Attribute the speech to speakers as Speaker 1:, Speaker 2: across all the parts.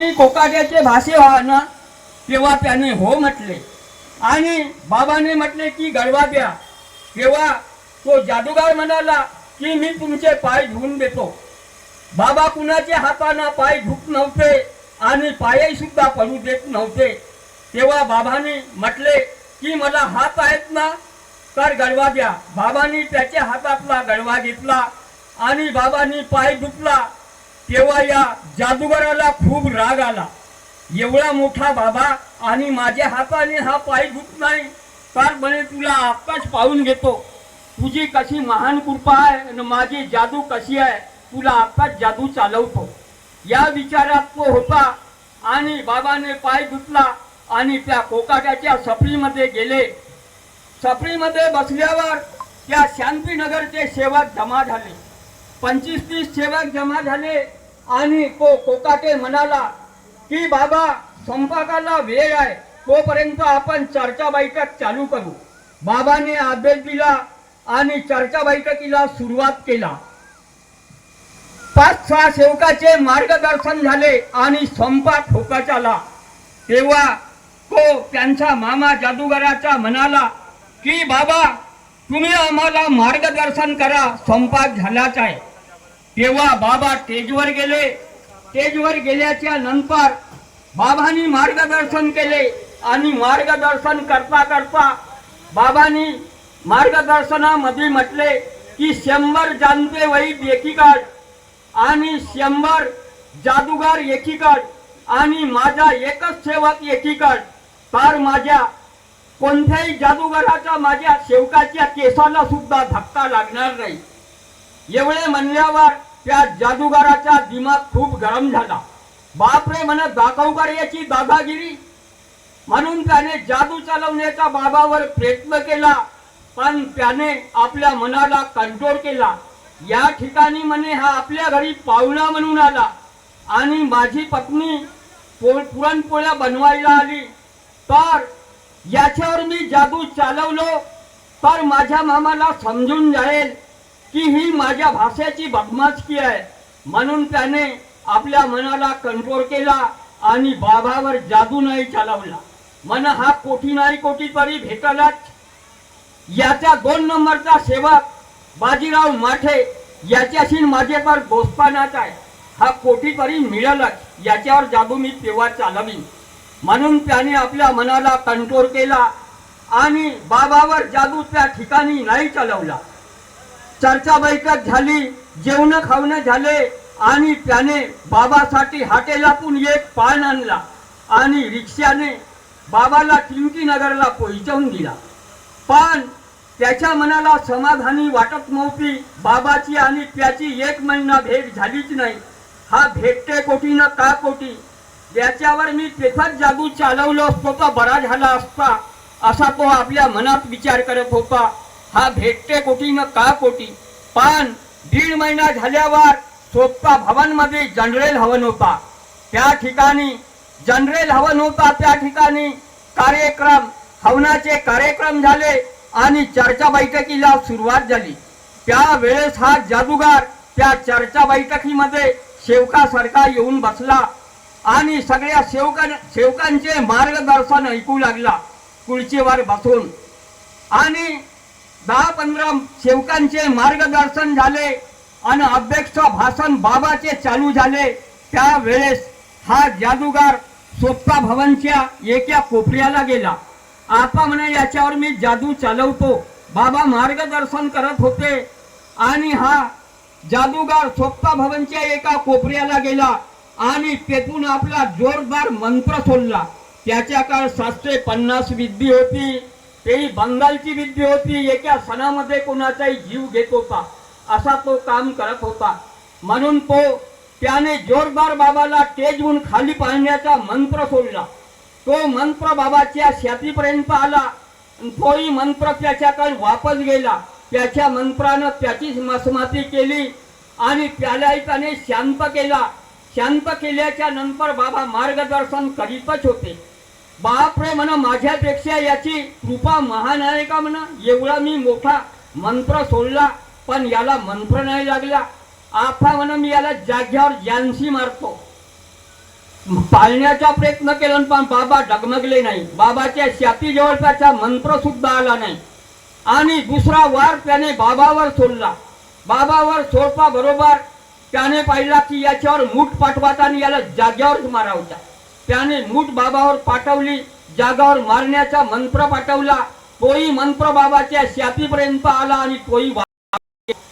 Speaker 1: कोकाट्याचे भाषे व्हाना तेव्हा त्याने हो म्हटले आणि बाबाने म्हटले की गडवा द्या। तेव्हा तो जादूगार म्हणाला की मी तुमचे पाय धुवून देतो। बाबा कुणाच्या हाताने पाय धुत नव्हते आणि पायही सुद्धा पडू देत नव्हते। तेव्हा बाबाने म्हटले की मला हात आहेत ना तर गडवा द्या। बाबांनी त्याच्या हातातला गडवा घेतला आणि बाबांनी पाय धुतला। तेव्हा या जादूगाराला खूप राग आला। एवढा मोठा बाबा आणि माझ्या हाताने हा पाय धुत नाही तर म्हणे तुला आत्ताच पाहून घेतो तुझी कशी महान कृपा आहे आणि माझी जादू कशी आहे, तुला आत्ताच जादू चालवतो। या विचारात तो होता आणि बाबाने पाय धुतला आणि त्या कोकाट्याच्या सफरीमध्ये गेले। सफरीमध्ये बसल्यावर त्या शांतीनगरचे सेवक जमा झाले। 25-30 सेवक जमा झाले आणि तो कोकाटे म्हणाला की बाबा संपाकाला वेळ आहे तोपर्यंत आपण चर्चा बैठक चालू करू। बाबाने आदेश दिला आणि चर्चा बैठकीला सुरुवात केला। 5-6 सेवकाचे मार्गदर्शन झाले आणि संपाक होकाच आला। तेव्हा तो त्यांचा मामा जादूगाराचा म्हणाला की बाबा तुम्ही आम्हाला मार्गदर्शन करा, संपाक झालाच आहे। तेव्हा बाबा स्टेजवर गेले। स्टेजवर गेल्याच्या नंतर बाबांनी मार्गदर्शन केले आणि मार्गदर्शन करता करता बाबांनी मार्गदर्शनामध्ये म्हटले की 100 जानते वैद एकीकडे आणि 100 जादूगार एकीकडे आणि माझा एकच सेवक एकीकडे तर माझ्या कोणत्याही जादूगाराचा माझ्या सेवकाच्या केसाला सुद्धा धक्का लागणार नाही। एवढे म्हणल्यावर त्या जादूगाराचा दिमाग खूप गरम झाला। बापरे म्हणत दाखवकर याची दादागिरी म्हणून त्याने जादू चालवण्याचा बाबावर प्रयत्न केला पण त्याने आपल्या मनाला कंट्रोल केला। या ठिकाणी म्हणे हा आपल्या घरी पाहुणा म्हणून आला आणि माझी पत्नी पुरणपोळ्या बनवायला आली तर याच्यावर मी जादू चालवलो तर माझ्या मामाला समजून जाईल की ही माझ्या भाषेची बदमाशकी आहे। म्हणून त्याने आपल्या मनाला कंट्रोल केला आणि बाबावर जादू नाही चालवला। मन हा कोटी नाही कोटी तरी भेटलाच। याचा 2 नंबरचा सेवक बाजीराव माठे याच्याशी माझे तर दोस्तानाच आहे, हा कोटी तरी मिळेलच, याच्यावर जादू मी तेव्हा चालवीन। म्हणून त्याने आपल्या मनाला कंट्रोल केला आणि बाबावर जादू त्या ठिकाणी नाही चालवला। चर्चा बैठक झाली, जेवण खावणं झाले आणि त्याने बाबासाठी हॉटेलातून एक पान आणला आणि रिक्षाने बाबाला टिंकी नगरला पोहोचवून दिला। पण त्याच्या मनाला समाधानी वाटत नव्हती। बाबाची आणि त्याची 1 महिना भेट झालीच नाही। हा भेटते कोटी ना का कोटी, याच्यावर मी तेथाच जादू चालवलो असतो तर बरा झाला असता असा तो आपल्या मनात विचार करत होता। हा भेटते कोटी ना का कोटी। पण 1.5 महिना झाल्यावर सोप्ता भवन मध्ये जनरल हवन होता। त्या ठिकाणी जनरल हवन होता, त्या ठिकाणी कार्यक्रम हवनाचे कार्यक्रम झाले आणि चर्चा बैठकीला सुरुवात झाली। त्यावेळेस हा जादूगार त्या चर्चा बैठकीमध्ये सेवकासारखा येऊन बसला आणि सगळ्या सेवकांचे मार्गदर्शन ऐकू लागला खुर्चीवर बसून। आणि 10-15 सेवकांचे मार्गदर्शन झाले आणि अध्यक्ष भाषण बाबाचे चालू झाले। त्यावेळेस हा जादूगार सोप्ता भवनच्या एका कोपऱ्याला गेला। आता म्हणे याच्यावर मी जादू चालवतो। बाबा मार्गदर्शन करत होते आणि हा जादूगार सोप्ता भवनच्या एका कोपऱ्याला गेला आणि तेथून आपला जोरदार मंत्र सोडला। त्याच्याकडे 750 विद्या होती, तेही बंगालची विद्या होती। एका सणामध्ये कोणाचाही जीव घेत होता असा तो काम करत होता। म्हणून त्याने जोरदार बाबाला स्टेजवरून खाली पाडण्याचा मंत्र सोडला। तो मंत्र बाबाच्या छातीपर्यंत आला, तोही मंत्र त्याच्याकडे वापस गेला। त्याच्या मंत्रानं त्याची मसमाती केली आणि त्यालाही त्याने शांत केला। शांत केल्याच्या नंतर बाबा मार्गदर्शन करीतच होते। बापरे म्हणा माझ्यापेक्षा याची कृपा महान आहे का म्हणा, एवढा मी मोठा मंत्र सोडला पण याला मंत्र नाही लागला। आता म्हणा मी याला जाग्यावर जानशी मारतो। पाळण्याचा प्रयत्न केला पण बाबा डगमगले नाही. बाबाच्या छातीजवळ त्याचा मंत्र सुद्धा आला नाही. आणि दुसरा वार त्याने बाबावर सोडला. बाबावर सोडपा बरोबर त्याने पाहिला की याच्यावर मूठ पाठवाता आणि याला जाग्यावर मारावता. त्याने मूठ बाबावर पाठवली, जागावर मारण्याचा मंत्र पाठवला. तोही मंत्र बाबाच्या छातीपर्यंत आला आणि तोही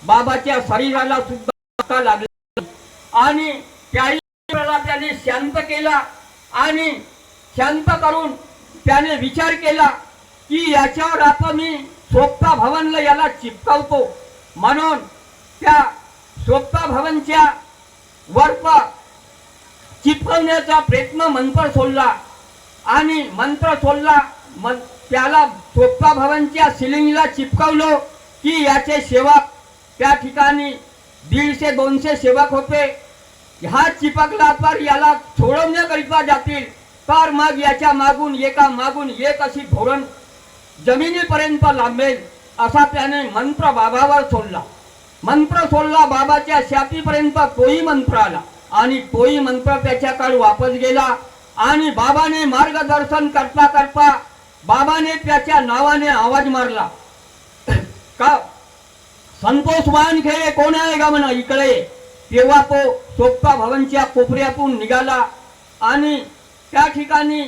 Speaker 1: बाबाच्या शरीराला सुद्धा लागला. आणि त्याही त्याने शांत केला. आणि शांत करून त्याने विचार केला की याच्यावर आता मी सोप्ता भवनला याला चिपकावतो. म्हणून त्या सोप्ता भवनच्या वरप चिपकवण्याचा प्रयत्न मंत्र सोडला. आणि मंत्र सोडला त्याला सोप्ता भवनच्या सिलिंगला चिपकवलं की याचे सेवक त्या ठिकाणी 150-200 सेवक होते. हा चिपकला तर याला सोडवण्याकरिता जातील तर मग याच्या मागून एका मागून एक अशी धोरण जमिनीपर्यंत लांबेल असा त्याने मंत्र बाबावर सोडला. मंत्र सोडला बाबाच्या छातीपर्यंत तोही मंत्र आला आणि तोही मंत्र त्याच्याकडे वापस गेला. आणि बाबाने मार्गदर्शन करता करता बाबाने त्याच्या नावाने आवाज मारला का संतोष वानखेडे कोण आहे का म्हणा इकडे. तेव्हा तो सोप्ता भवनच्या कोपऱ्यातून निघाला आणि त्या ठिकाणी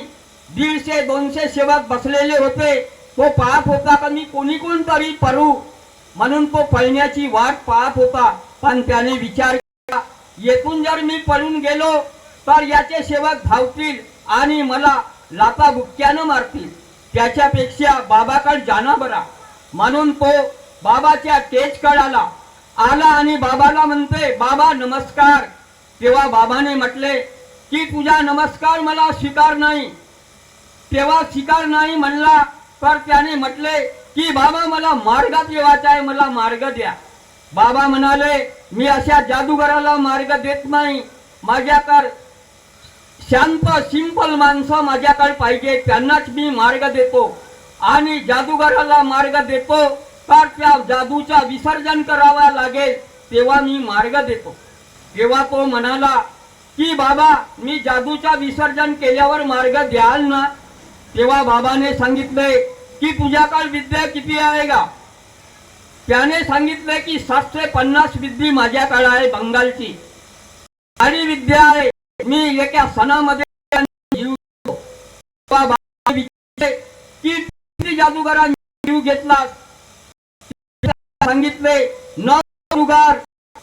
Speaker 1: 150-200 सेवक बसलेले होते. तो पाहत होता का मी कोणी तरी पळू म्हणून तो पळण्याची वाट पाहत होता. पण त्याने विचार केला येथून जर मी पळून गेलो तर याचे सेवक धावतील आणि मला लाथा बुक्क्यानं मारतील. त्याच्यापेक्षा बाबाकडे जाणं बरा. म्हणून तो बाबाच्या टेजकडे आला आणि बाबाला म्हणते बाबा नमस्कार. तेव्हा बाबाने म्हटले की तुझा नमस्कार मला स्वीकार नाही. तेव्हा स्वीकार नाही म्हणला तर त्याने म्हटले की बाबा मला मार्गात येवायचा आहे, मला मार्ग द्या. बाबा म्हणाले मी अशा जादूगराला मार्ग देत नाही. माझ्याकडे शांत सिंपल माणसं माझ्याकडे पाहिजे त्यांनाच मी मार्ग देतो. आणि जादूगराला मार्ग देतो तर त्या जादूचा विसर्जन करावा लागेल तेव्हा मी मार्ग देतो. तेव्हा तो म्हणाला की बाबा मी जादूचा विसर्जन केल्यावर मार्ग द्याल ना. तेव्हा बाबाने सांगितले की तुझ्याकडे विद्या किती आहे का. त्याने सांगितले की 750 विद्या माझ्याकडे आहे बंगालची आणि विद्या आहे. मी एका सणामध्ये किती जादूगारांनी जीव घेतला. सांगितले 9 जादूगार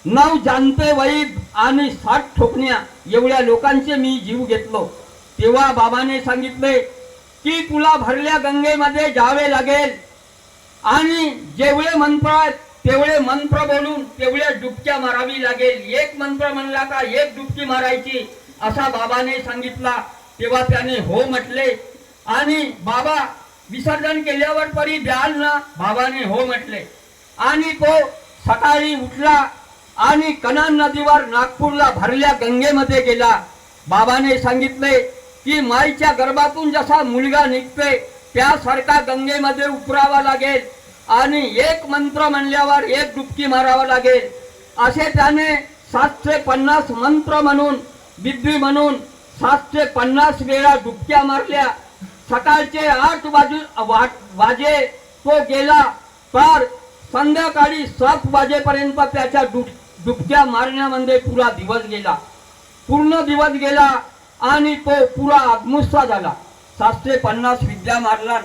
Speaker 1: 9 जाणते वैद आणि 60 ठोकण्या एवढ्या लोकांचे मी जीव घेतलो. तेव्हा बाबाने सांगितले की तुला भरल्या गंगेमध्ये जावे लागेल आणि जेवढे मंत्र आहेत तेवढे मंत्र बोलून तेवढ्या डुबक्या मारावी लागेल. एक मंत्र म्हणला का एक डुबकी मारायची असा बाबाने सांगितला. तेव्हा त्याने हो म्हटले आणि बाबा विसर्जन केल्यावर तरी द्याल ना. बाबाने हो म्हटले आणि तो सकाळी उठला आणि कनान नदीवर नागपूरला भरल्या गंगेमध्ये गेला. बाबाने सांगितले की माईच्या गर्भातून जसा मुलगा निघते त्यासारखा गंगेमध्ये उतरावा लागेल आणि एक मंत्र म्हणल्यावर एक डुबकी मारावा लागेल. असे त्याने 750 मंत्र म्हणून विद्या म्हणून 750 वेळा डुबक्या मारल्या. सकाळचे 8 वाजे तो गेला तर संध्याकाळी 7 वाजेपर्यंत त्याच्या डुबक्या मारण्यामध्ये पूर्ण दिवस गेला आणि तो पुरा आत्मस्था झाला. 750 विद्या मारला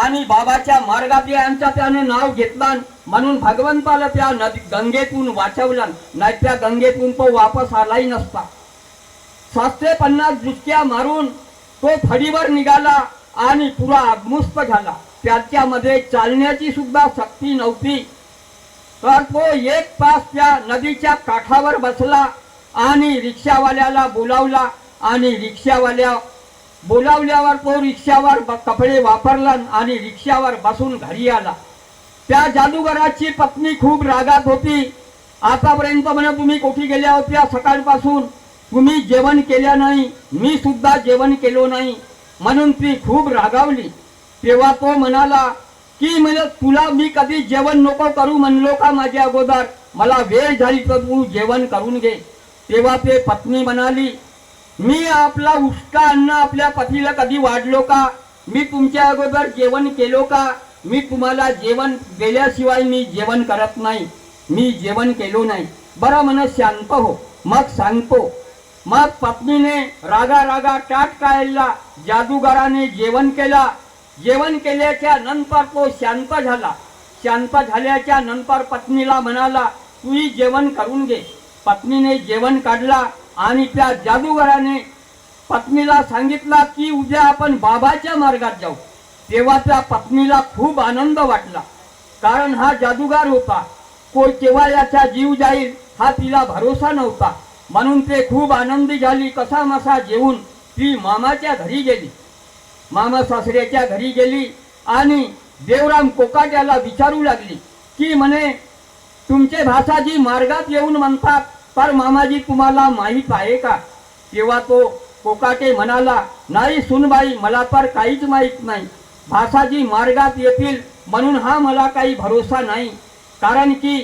Speaker 1: आणि बाबाच्या मार्गात यांचा त्याने नाव घेतला म्हणून भगवंताला त्या गंगेतून वाचवला. नाही त्या गंगेतून तो वापस आलाही नसता. 750 डुबक्या मारून तो फडीवर निघाला आणि पुरा आत्मस्थ झाला. त्याच्यामध्ये चालण्याची सुद्धा शक्ती नव्हती. तर तो 1 तास त्या नदीच्या काठावर बसला आणि रिक्षावाल्याला बोलावला आणि रिक्षावाल्या बोलावल्यावर तो रिक्षावर कपडे वापरला आणि रिक्षावर बसून घरी आला. त्या जादूगराची पत्नी खूप रागात होती. आतापर्यंत म्हणे तुम्ही कोठी गेल्या होत्या सकाळपासून, तुम्ही जेवण केल्या नाही, मी सुद्धा जेवण केलो नाही म्हणून ती खूप रागावली. तेव्हा तो म्हणाला की म्हणजे तुला मी कधी जेवण नको करू म्हणलो का माझ्या अगोदर, मला वेळ झाली तर तू जेवण करून घे. तेव्हा ते पत्नी म्हणाली मी आपला उष्टा अन्न आपल्या पतीला कधी वाढलो का? मी तुमच्या अगोदर जेवण केलो का? मी तुम्हाला जेवण दिल्याशिवाय मी जेवण करत नाही. मी जेवण केलो नाही. बरं म्हण शांत हो, मग सांगतो. मग पत्नीने रागा रागा टाट काढला. जादूगाराने जेवण केला. जेवण केल्याच्या नंतर तो शांत झाला. शांत झाल्याच्या नंतर पत्नीला म्हणाला, तूही जेवण करून घे. पत्नीने जेवण काढला आणि त्या जादूगाराने पत्नीला सांगितला की उद्या आपण बाबाच्या मार्गात जाऊ. तेव्हा त्या पत्नीला खूप आनंद वाटला, कारण हा जादूगार होता. केव्हा याचा जीव जाईल हा तिला भरोसा नव्हता. म्हणून ते खूप आनंदी झाली. कसा मसा जेवून ती मामाच्या घरी गेली. मामा सासऱ्याच्या घरी गेली आणि देवराम कोकाट्याला विचारू लागली की म्हणे, तुमचे भासाजी मार्गात येऊन म्हणतात, तर मामाजी तुम्हाला माहीत आहे का? तेव्हा तो कोकाटे म्हणाला, नाही सुनबाई, मला तर काहीच माहीत नाही. भासाजी मार्गात येतील म्हणून हा मला काही भरोसा नाही. कारण की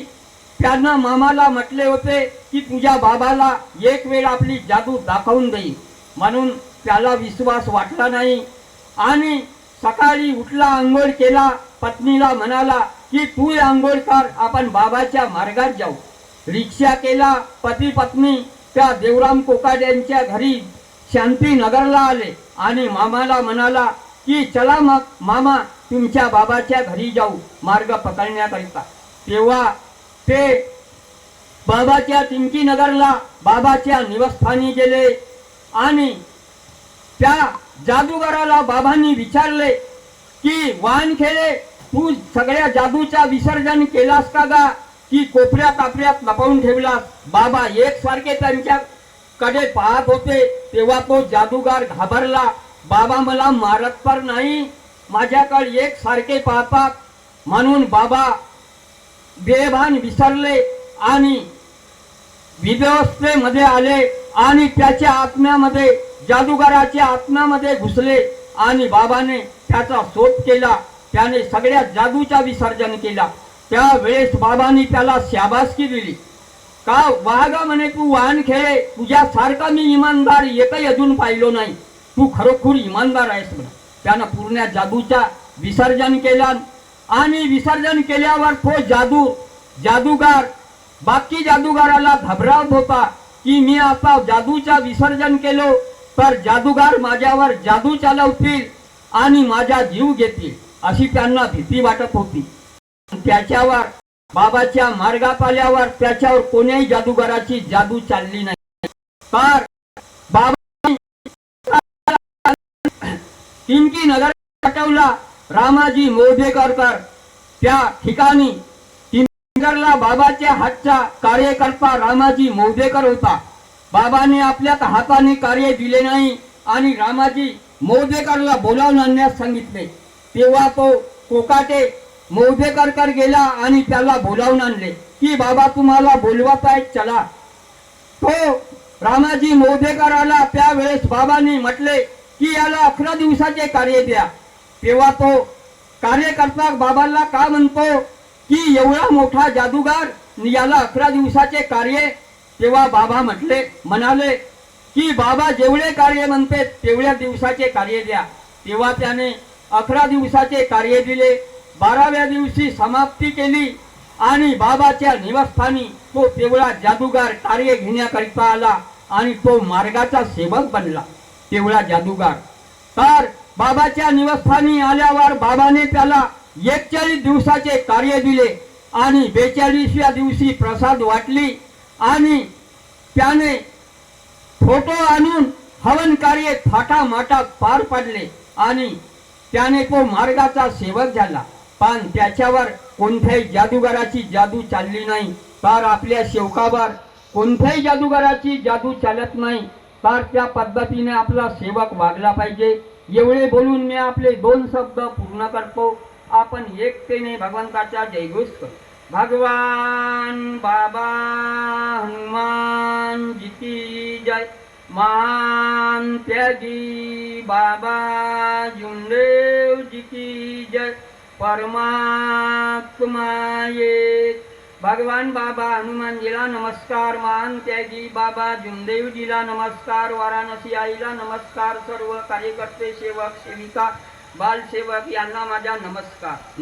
Speaker 1: त्यांना मामाला म्हटले होते की तुझ्या बाबाला एक वेळ आपली जादू दाखवून देईल. म्हणून त्याला विश्वास वाटला नाही आणि सकाळी उठला, आंघोळ केला. पत्नीला म्हणाला की तू आंघोळ कर, आपण बाबाच्या मार्गात जाऊ. रिक्षा केला. पती पत्नी त्या देवराम कोकाट्यांच्या घरी शांतीनगरला आले आणि मामाला म्हणाला की चला मग मामा, तुमच्या बाबाच्या घरी जाऊ मार्ग पकडण्याकरिता. तेव्हा ते बाबाच्या नगरला बाबाच्या निवासस्थानी गेले आणि त्या जादूगाराला बाबांनी विचारले की वानखेडे, तू सगळ्या जादूचा विसर्जन केलास का गा, की कोपऱ्या कापऱ्यात लपवून ठेवलास? बाबा एकसारखे त्यांच्याकडे पाहत होते. तेव्हा तो जादूगार घाबरला. बाबा मला मारत पर नाही, माझ्याकडे एकसारखे पाहतात. म्हणून बाबा बेभान विसरले आणि विवस्थेमध्ये आले आणि त्याच्या आत्म्यामध्ये, जादूगाराच्या आत्म्यामध्ये घुसले आणि बाबाने त्याचा शोध केला. त्याने सगळ्या जादूचा विसर्जन केला. त्यावेळेस बाबांनी त्याला शाबासकी दिली. का वागा म्हणे, तू वाहन खेळे, तुझ्यासारखा मी इमानदार एकही अजून पाहिलो नाही. तू खरोखर इमानदार आहेस म्हणा. त्यानं पूर्ण जादूचा विसर्जन केला आणि विसर्जन केल्यावर तो जादूगार बाकी जादूगाराला घबरावत होता की मी आता जादूचा विसर्जन केलो तर जादूगार माझ्यावर जादू चालवतील आणि माझा जीव घेतील, अशी त्यांना भीती वाटत होती. त्याच्यावर बाबाच्या मार्गात आल्यावर त्याच्यावर कोण्याही जादूगाराची जादू चालली नाही. तर बाबा नगर पाठवला. रामाजी मोदेकरकर त्या ठिकाणी नगरला बाबाच्या हातचा कार्यकर्ता रामाजी मोदेकर होता. बाबाने आपल्या हाताने कार्य दिले नाही आणि रामाजी मोदेकरला बोलावून आणण्यास सांगितले. तेव्हा तो कोकाटे मोदेकरकर गेला आणि त्याला बोलावून आणले की बाबा तुम्हाला बोलवत आहेत, चला. तो रामाजी मोदेकर आला. त्यावेळेस बाबांनी म्हटले की याला 11 दिवसाचे कार्य द्या. तेव्हा तो कार्यकर्ता बाबांना का म्हणतो की एवढा मोठा जादूगार, याला 11 दिवसाचे कार्य? तेव्हा बाबा म्हणाले की बाबा जेवढे कार्य म्हणते तेवढ्या दिवसाचे कार्य द्या. तेव्हा त्याने 11 दिवसाचे कार्य दिले. 12व्या दिवशी समाप्ती केली आणि बाबाच्या निवासस्थानी तो तेवढा जादूगार कार्य घेण्याकरिता आला आणि तो मार्गाचा सेवक बनला, तेवढा जादूगार. तर बाबाच्या निवासस्थानी आल्यावर बाबाने त्याला 41 दिवसाचे कार्य दिले आणि 42व्या दिवशी प्रसाद वाटली आणि त्याने फोटो आणून हवन कार्य थाटामाटात पार पडले आणि त्याने तो मार्गाचा सेवक झाला. पण त्याच्यावर कोणत्याही जादूगाराची जादू चालली नाही. तर आपल्या सेवकावर कोणत्याही जादूगाराची जादू चालत नाही. तर त्या पद्धतीने आपला सेवक वागला पाहिजे. एवढे बोलून मी आपले 2 शब्द पूर्ण करतो. आपण एकतेने भगवंताचा जयघोष करू. भगवान बाबा हनुमान जी की जय. मान त्यागी बाबा जुनदेव जी की जय. परमात्मा एक भगवान बाबा हनुमानजीला नमस्कार, मान त्यागी बाबा जुमदेवजीला नमस्कार, वाराणसी आईला नमस्कार, सर्व कार्यकर्ते, सेवक, सेविका, बालसेवक यांना माझा नमस्कार.